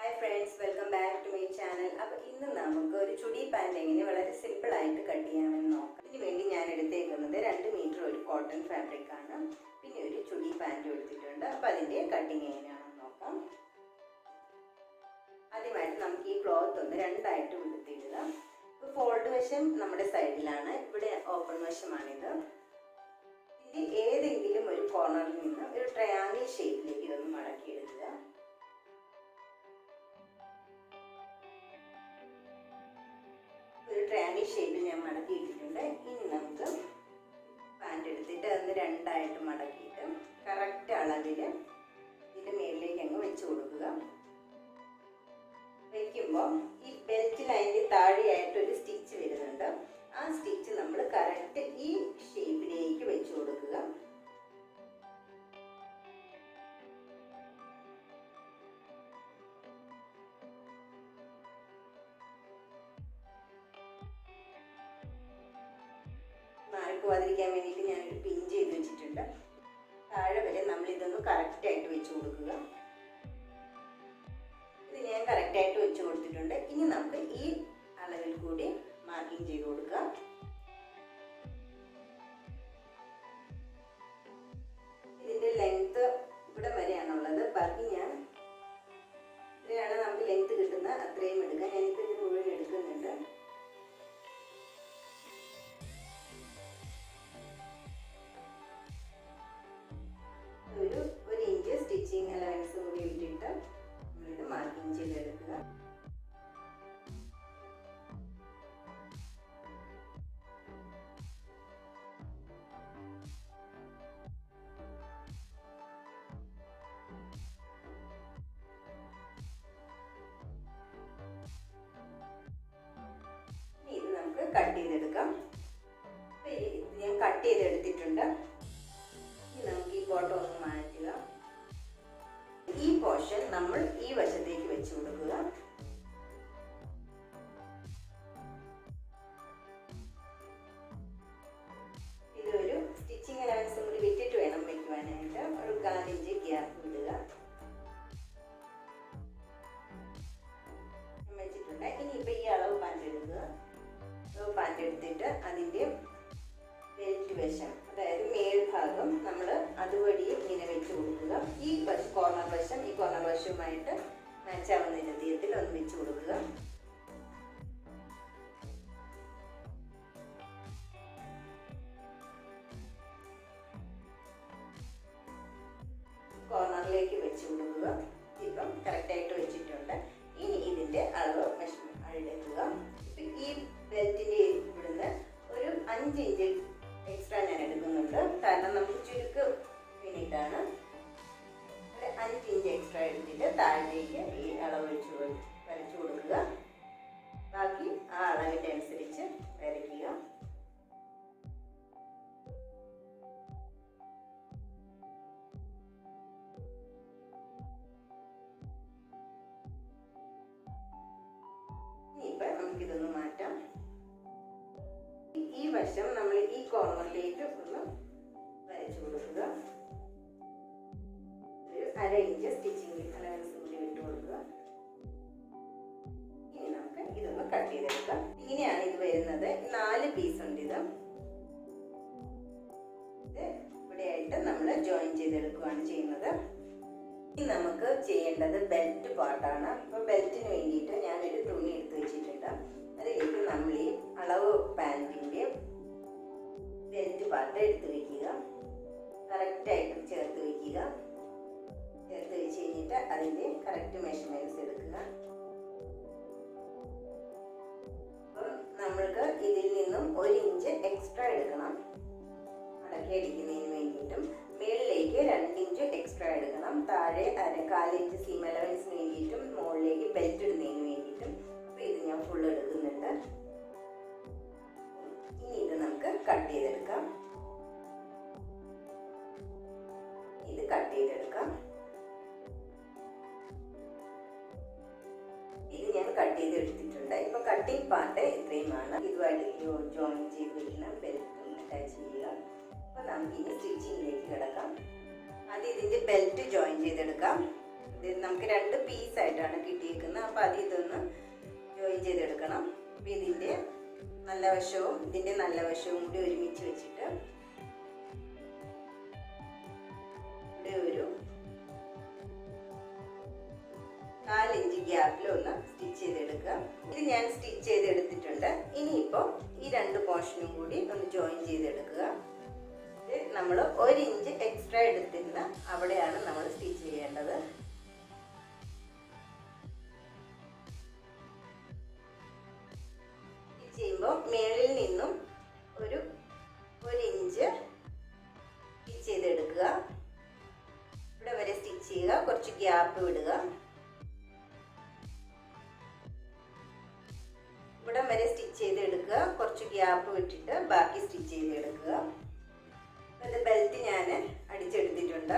Hi friends, welcome back to my channel. അപ്പോൾ ഇന്ന് നമുക്ക് ഒരു ചുടി പാന്റ് എങ്ങനെ വളരെ സിമ്പിൾ ആയിട്ട് കട്ട് ചെയ്യാമെന്ന് നോക്കാം. ഇതിനു വേണ്ടി ഞാൻ എടുത്തേക്കുന്നത് 2 മീറ്റർ ഒരു കോട്ടൺ ഫാബ്രിക് ആണ്. പിന്നെ ഒരു ചുടി പാന്റ് എടുത്തിട്ടുണ്ട്. അപ്പോൾ അതിന്റെ കട്ടിംഗ് എങ്ങനെയാണെന്ന് നോക്കാം. ആദ്യമായിട്ട് നമുക്ക് ഈ ക്ലോത്ത് ഒന്ന് രണ്ടായിട്ട് വിടുത്തിടുക. ഫോൾഡ് വശം നമ്മുടെ സൈഡിലാണ്, ഇവിടെ ഓപ്പൺ വശമാണിത്. ഇതിന്റെ ഏതെങ്കിലും ഒരു കോർണറിൽ നിന്ന് ഒരു ട്രയാങ്കിൾ ഷേപ്പിലേക്ക് ഇതൊന്ന് മടക്കി എടുക്കുക. ട്രയാങ്കിൾ ഷേപ്പിൽ ഞാൻ മടക്കിയിട്ടിട്ടുണ്ട്. ഇനി നമുക്ക് പാൻറ് എടുത്തിട്ട് അതൊന്ന് രണ്ടായിട്ട് മടക്കിയിട്ട് കറക്റ്റ് അളവിൽ ഇതിൻ്റെ മേളിലേക്ക് അങ്ങ് വെച്ച് കൊടുക്കുക. വയ്ക്കുമ്പോൾ ഈ ബെൽറ്റ് ലൈനിൽ താഴെയായിട്ട് ഒരു സ്റ്റിച്ച് വരുന്നുണ്ട്. ആ സ്റ്റിച്ച് നമ്മൾ കറക്റ്റ് ഈ ഷേപ്പിലേക്ക് വെച്ച് കൊടുക്കുക. മാറിപ്പോവാതിരിക്കാൻ വേണ്ടിയിട്ട് ഞാനൊരു പിൻ ചെയ്ത് വെച്ചിട്ടുണ്ട്. താഴെ വരെ നമ്മൾ ഇതൊന്ന് കറക്റ്റായിട്ട് വെച്ച് കൊടുക്കുക. ഇത് ഞാൻ കറക്റ്റായിട്ട് വെച്ച് കൊടുത്തിട്ടുണ്ട്. ഇനി നമുക്ക് ഈ അളവിൽ കൂടി മാർക്കിംഗ് ചെയ്ത് കൊടുക്കാം. ഇതിന്റെ ലെങ്ത് ഇവിടെ വരെയാണുള്ളത്. ബാക്കി ഞാൻ ഇത്രയാണ് നമുക്ക് ലെങ്ത് കിട്ടുന്നത്, അത്രയും എടുക്കാം. ഞാനിപ്പോൾ ഇത് മുഴുവൻ എടുക്കുന്നുണ്ട്. ഒരു ഇഞ്ച് സ്റ്റിച്ചിങ് അലവൻസ് കൂടി ഇട്ടിട്ട് നമ്മളിത് മാർക്കിംഗ് ചെയ്തെടുക്കുക. ഇത് നമുക്ക് കട്ട് ചെയ്തെടുക്കാം. ഞാൻ കട്ട് ചെയ്തെടുത്തിട്ടുണ്ട്. നമുക്ക് ഈ ഫോട്ടോ ഒന്ന് മാറ്റുക. ഈ പോർഷൻ നമ്മൾ ഈ വശത്തേക്ക് വെച്ച് കൊടുക്കുക. ഇതൊരു സ്റ്റിച്ചിങ് അലവൻസ് കൂടി വിട്ടിട്ട് വേണം വെക്കുവാനായിട്ട്. ഒരു 1/4 ഇഞ്ച് ഗ്യാപ്പ് വിടുക. വെച്ചിട്ടുണ്ട്. ഇനിയിപ്പോൾ ഈ അളവ് പാൻറ് എടുക്കുക. പാൻറ് എടുത്തിട്ട് അതിൻ്റെ ബെൽറ്റ് വശം, അതായത് മേൽഭാഗം നമ്മൾ അതുവഴി ഇങ്ങനെ വെച്ച് കൊടുക്കുക. ഈ കോർണർ വശം ഈ കോർണർ വശവുമായിട്ട് മാച്ചാവുന്ന രീതിയിൽ ഒന്ന് വെച്ച് കൊടുക്കുക. കോർണറിലേക്ക് വെച്ച് കൊടുക്കുക. ഇപ്പം കറക്റ്റായിട്ട് വെച്ചിട്ടുണ്ട്. ഇനി ഇതിൻ്റെ അളവ് എടുക്കുക. ഈ ബെൽറ്റിൻ്റെ ഇവിടുന്ന് ഒരു 5 ഇഞ്ച് എക്സ്ട്രാ ഞാൻ എടുക്കുന്നുണ്ട്. കാരണം നമുക്ക് ചുരുക്ക് വേണ്ടിയിട്ടാണ്. 5 ഇഞ്ച് എക്സ്ട്രാ എടുത്തിട്ട് താഴേക്ക് ഈ അളവ് വരച്ചു കൊടുക്കുക. ബാക്കി ആ അളവിൻ്റെ അനുസരിച്ച് വരയ്ക്കുക. ഇനിയിപ്പോൾ നമുക്കിതൊന്ന് മാറ്റാം. ഈ വശം നമ്മൾ ഈ കോർണറിലേക്ക് ഒന്ന് വരച്ചു കൊടുക്കുക. ഒരു 1/2 ഇഞ്ച് സ്റ്റിച്ചിങ് അലവൻസ് കൂടി വിട്ട് കൊടുക്കുക. ഇനി നമുക്ക് ഇതൊന്ന് കട്ട് ചെയ്തെടുക്കാം. ഇങ്ങനെയാണ് ഇത് വരുന്നത്. 4 പീസ് ഉണ്ട്. ഇത് ഇവിടെയായിട്ട് നമ്മൾ ജോയിൻ ചെയ്തെടുക്കുകയാണ് ചെയ്യുന്നത്. ഇനി നമുക്ക് ചെയ്യേണ്ടത് ബെൽറ്റ് പാർട്ടാണ്. അപ്പോൾ ബെൽറ്റിന് വേണ്ടിയിട്ട് ഞാനൊരു തുണി എടുത്ത് വെച്ചിട്ടുണ്ട്. അതിലേക്ക് നമ്മൾ ഈ അളവ് പാൻറ്റിൻ്റെ ബെൽറ്റ് പാർട്ട് എടുത്ത് വയ്ക്കുക. കറക്റ്റായിട്ട് ചേർത്ത് വയ്ക്കുക. ചേർത്ത് വെച്ച് കഴിഞ്ഞിട്ട് അതിൻ്റെ കറക്റ്റ് മെഷർമെൻറ്റ്സ് എടുക്കുക. അപ്പം നമ്മൾക്ക് ഇതിൽ നിന്നും 1 ഇഞ്ച് എക്സ്ട്രാ എടുക്കണം മടക്കി അടിക്കുന്നതിന് വേണ്ടിയിട്ടും. മുകളിലേക്ക് 2 ഇഞ്ച് എക്സ്ട്രാ എടുക്കണം. താഴെ 1/4 ഇഞ്ച് സീം അലവൻസിന് വേണ്ടിയിട്ടും മുകളിലേക്ക് ബെൽറ്റ് ഇടുന്നതിന് വേണ്ടിയിട്ടും. അപ്പോൾ ഇത് ഞാൻ ഫുൾ എടുക്കുന്നുണ്ട്. ഇനി ഇത് നമുക്ക് കട്ട് ചെയ്തെടുക്കാം. ഇത് കട്ട് ചെയ്തെടുക്കാം. ഇത് ഞാൻ കട്ട് ചെയ്തെടുത്തിട്ടുണ്ട്. ഇപ്പൊ കട്ടിംഗ് പാർട്ട് ഇത്രയുമാണ്. ഇതുമായിട്ട് ജോയിൻ ചെയ്ത് വയ്ക്കണം. ബെൽറ്റ് അറ്റാച്ച് ചെയ്യുക. അപ്പൊ നമുക്ക് ഇനി സ്റ്റിച്ചിങ്ങിലേക്ക് കിടക്കാം. ആദ്യം ഇതിന്റെ ബെൽറ്റ് ജോയിൻ ചെയ്തെടുക്കാം. ഇത് നമുക്ക് 2 പീസായിട്ടാണ് കിട്ടിയിരിക്കുന്നത്. അപ്പോൾ അത് ഇതൊന്ന് ജോയിൻ ചെയ്തെടുക്കണം. അപ്പോൾ ഇതിൻ്റെ നല്ല വശവും ഇതിൻ്റെ നല്ല വശവും കൂടി ഒരുമിച്ച് വെച്ചിട്ട് ഇവിടെ ഒരു 4 ഇഞ്ച് ഗ്യാപ്പിൽ ഒന്ന് സ്റ്റിച്ച് ചെയ്തെടുക്കുക. ഇത് ഞാൻ സ്റ്റിച്ച് ചെയ്തെടുത്തിട്ടുണ്ട്. ഇനിയിപ്പോൾ ഈ 2 പോർഷനും കൂടി ഒന്ന് ജോയിൻ ചെയ്തെടുക്കുക. ഇത് നമ്മൾ 1 ഇഞ്ച് എക്സ്ട്രാ എടുത്തിരുന്ന അവിടെയാണ് നമ്മൾ സ്റ്റിച്ച് ചെയ്യേണ്ടത്. സ്റ്റിച്ച് ചെയ്യുമ്പോൾ മേളിൽ നിന്നും ഒരു 1 ഇഞ്ച് സ്റ്റിച്ച് ചെയ്തെടുക്കുക. ഇവിടെ വരെ സ്റ്റിച്ച് ചെയ്യുക, കുറച്ച് ഗ്യാപ്പ് വിടുക. ഇവിടം വരെ സ്റ്റിച്ച് ചെയ്തെടുക്കുക, കുറച്ച് ഗ്യാപ്പ് വിട്ടിട്ട് ബാക്കി സ്റ്റിച്ച് ചെയ്തെടുക്കുക. അത് ബെൽറ്റ് ഞാൻ അടിച്ചെടുത്തിട്ടുണ്ട്.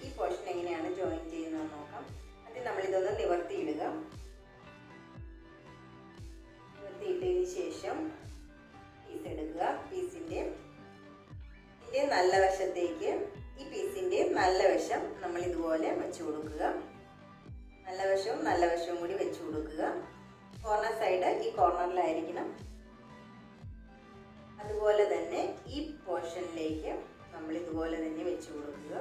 ഈ പോർഷൻ എങ്ങനെയാണ് ജോയിൻ ചെയ്യുന്നത് നോക്കാം. അത് നമ്മളിതൊന്ന് നിവർത്തിയിടുക. നിവർത്തിയിട്ടതിന് ശേഷം പീസ് എടുക്കുക. പീസിൻ്റെ നല്ല വശത്തേക്ക് ഈ പീസിൻ്റെ നല്ല വശം നമ്മൾ ഇതുപോലെ വെച്ച് കൊടുക്കുക. നല്ല വശവും കൂടി വെച്ച് കൊടുക്കുക. കോർണർ സൈഡ് ഈ കോർണറിലായിരിക്കണം. അതുപോലെ തന്നെ ഈ പോർഷനിലേക്ക് നമ്മൾ ഇതുപോലെ തന്നെ വെച്ച് കൊടുക്കുക.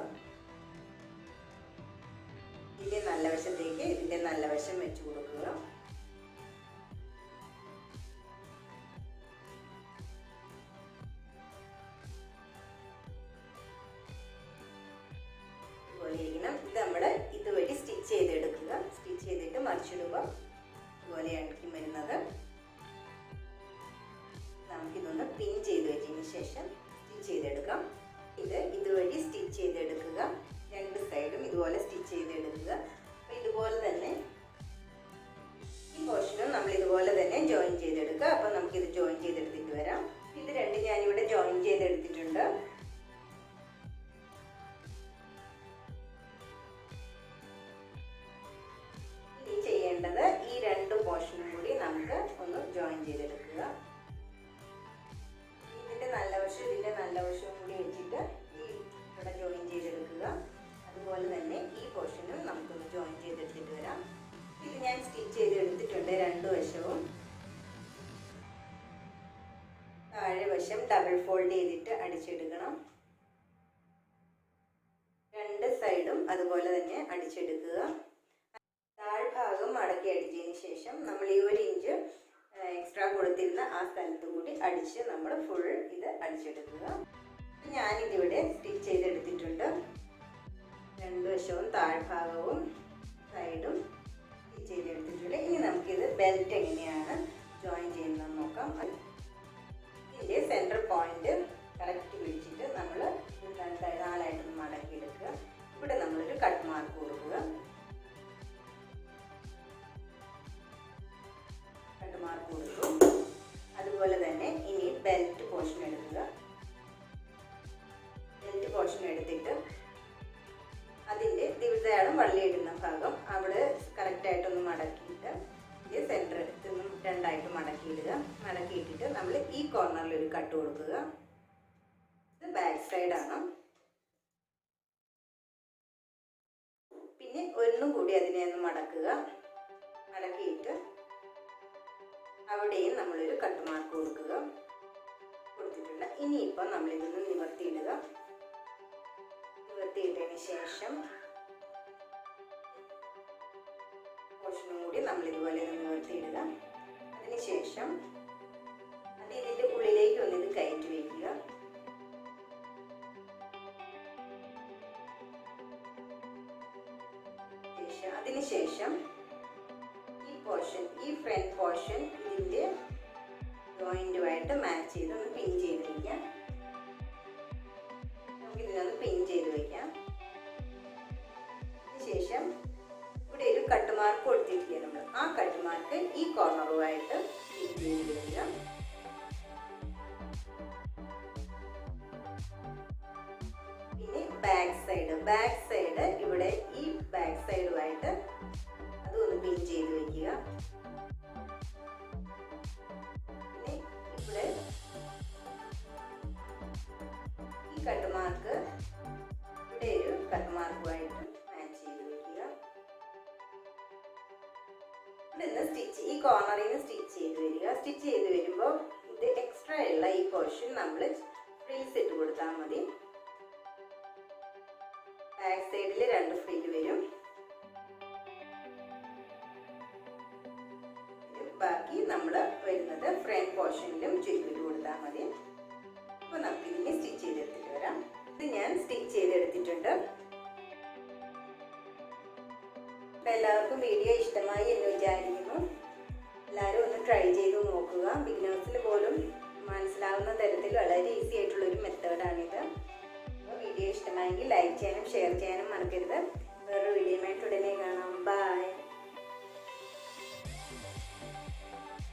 ഇതിൻ്റെ നല്ല വശത്തേക്ക് ഇതിൻ്റെ നല്ല വശം വെച്ച് കൊടുക്കുക. ഇത് നമ്മൾ ഇതുവഴി സ്റ്റിച്ച് ചെയ്തെടുക്കുക. സ്റ്റിച്ച് ചെയ്തിട്ട് മറിച്ചിടുമ്പോൾ ഇതുപോലെയായിരിക്കും വരുന്നത്. നമുക്കിതൊന്ന് പിൻ ചെയ്ത് വെച്ചതിന് ശേഷം സ്റ്റിച്ച് ചെയ്തെടുക്കാം. ഇതുവഴി സ്റ്റിച്ച് ചെയ്തെടുക്കുക. 2 സൈഡും ഇതുപോലെ സ്റ്റിച്ച് ചെയ്തെടുക്കുക. അപ്പോൾ ഇതുപോലെ തന്നെ ഈ പോർഷനും നമ്മൾ ഇതുപോലെ തന്നെ ജോയിൻ ചെയ്തെടുക്കുക. അപ്പോൾ നമുക്കിത് ജോയിൻ ചെയ്തെടുത്തിട്ട് വരാം. ഇത് 2 ഞാനിവിടെ ജോയിൻ ചെയ്തെടുത്തിട്ടുണ്ട്. ഈ 2 പോർഷനും കൂടി നമുക്ക് ഒന്ന് ജോയിൻ ചെയ്തെടുക്കുക. ഇതിൻ്റെ നല്ല വശവും കൂടി വെച്ചിട്ട് ഇവിടെ ജോയിൻ ചെയ്തെടുക്കുക. അതുപോലെ തന്നെ ഈ പോർഷനും നമുക്കൊന്ന് ജോയിൻ ചെയ്തെടുത്തിട്ട് വരാം. ഇത് ഞാൻ സ്റ്റിച്ച് ചെയ്തെടുത്തിട്ടുണ്ട്. 2 വശവും താഴെ വശം ഡബിൾ ഫോൾഡ് ചെയ്തിട്ട് അടിച്ചെടുക്കണം. 2 സൈഡും അതുപോലെ തന്നെ അടിച്ചെടുക്കുക. താഴ്ഭാഗം മടക്കി അടിച്ചതിന് ശേഷം നമ്മൾ ഈ 1 ഇഞ്ച് എക്സ്ട്രാ കൊടുത്തിരുന്ന ആ സ്ഥലത്ത് കൂടി അടിച്ച് നമ്മൾ ഫുൾ ഇത് അടിച്ചെടുക്കുക. ഞാനിതിവിടെ സ്റ്റിച്ച് ചെയ്തെടുത്തിട്ടുണ്ട്. 2 വശവും താഴ്ഭാഗവും സൈഡും സ്റ്റിച്ച് ചെയ്തെടുത്തിട്ടുണ്ട്. ഇനി നമുക്കിത് ബെൽറ്റ് എങ്ങനെയാണ് ജോയിൻ ചെയ്യുന്നതെന്ന് നോക്കാം. ഇതിൻ്റെ സെൻറ്റർ പോയിന്റ് കറക്റ്റ് പിടിച്ചിട്ട് നമ്മൾ 4 മടക്കിയെടുക്കുക. ഇവിടെ നമ്മളൊരു കട്ട് മാർക്ക് കൊടുക്കുക. മാർക്ക് കൊടുക്കും. അതുപോലെ തന്നെ ഇനി ബെൽറ്റ് പോർഷൻ എടുക്കുക. ബെൽറ്റ് പോർഷൻ എടുത്തിട്ട് അതിൻ്റെ ദിവസയാണ് വള്ളിയിടുന്ന ഭാഗം അവിടെ കറക്റ്റായിട്ടൊന്ന് മടക്കിയിട്ട് ഇത് സെൻറ്റർ നിന്നും 2ആയിട്ട് മടക്കിയിടുക. മടക്കിയിട്ടിട്ട് നമ്മൾ ഈ കോർണറിൽ ഒരു കട്ട് കൊടുക്കുക. ഇത് ബാക്ക് സൈഡാണ്. പിന്നെ ഒന്നും കൂടി അതിനെ ഒന്ന് മടക്കുക. മടക്കിയിട്ട് അവിടെയും നമ്മളൊരു കട്ട് മാർക്ക് കൊടുത്തിട്ടുണ്ട്. ഇനിയിപ്പോൾ നമ്മളിതൊന്ന് നിവർത്തിയിടുക. നിവർത്തിയിട്ടതിന് ശേഷം പോർഷനും കൂടി നമ്മളിതുപോലെ ഒന്ന് നിവർത്തിയിടുക. അതിനുശേഷം അത് ഇതിൻ്റെ ഉള്ളിലേക്ക് ഒന്നിത് കയറ്റി വയ്ക്കുക. അതിനുശേഷം ഈ ഫ്രണ്ട് പോർഷൻ ഇതിൻ്റെ ജോയിന്റുമായിട്ട് മാച്ച് ചെയ്ത് ഒന്ന് പിൻ ചെയ്ത് വയ്ക്കാം. നമുക്കിതിനൊന്ന് പിൻ ചെയ്ത് വയ്ക്കാം. അതിനുശേഷം ഇവിടെ ഒരു കട്ട് മാർക്ക് കൊടുത്തിട്ടില്ലേ നമ്മൾ, ആ കട്ട് മാർക്ക് ഈ കോർണറുമായിട്ട് പിൻ ചെയ്ത് വയ്ക്കാം. പിന്നെ ബാക്ക് സൈഡ് ഇവിടെ ഈ ബാക്ക് സൈഡുമായിട്ട് അതൊന്ന് പിൻ ചെയ്ത് വയ്ക്കുക. പിന്നെ ഇവിടെ ഈ കട്ട് മാർക്ക് കോർണറിൽ നിന്ന് സ്റ്റിച്ച് ചെയ്ത് വരിക. സ്റ്റിച്ച് ചെയ്ത് വരുമ്പോൾ ഇത് എക്സ്ട്രാ ഉള്ള ഈ പോർഷൻ നമ്മൾ ഫ്രിൽസ് ഇട്ട് കൊടുത്താൽ മതി. ബാക്ക് സൈഡിൽ 2 ഫ്രില്ല് വരും. ബാക്കി നമ്മൾ വരുന്നത് ഫ്രണ്ട് പോർഷനിലും ചുറ്റിട്ട് കൊടുത്താൽ മതി. അപ്പോൾ നമുക്ക് ഇതിനെ സ്റ്റിച്ച് ചെയ്തെടുത്തിട്ട് വരാം. ഇത് ഞാൻ സ്റ്റിച്ച് ചെയ്തെടുത്തിട്ടുണ്ട്. അപ്പം എല്ലാവർക്കും വീഡിയോ ഇഷ്ടമായി എന്ന് വിചാരിക്കുന്നു. എല്ലാവരും ഒന്ന് ട്രൈ ചെയ്ത് നോക്കുക. ബിഗിനേഴ്സിന് പോലും മനസ്സിലാവുന്ന തരത്തിൽ വളരെ ഈസി ആയിട്ടുള്ളൊരു മെത്തേഡാണിത്. അപ്പോൾ വീഡിയോ ഇഷ്ടമായെങ്കിൽ ലൈക്ക് ചെയ്യാനും ഷെയർ ചെയ്യാനും മറക്കരുത്.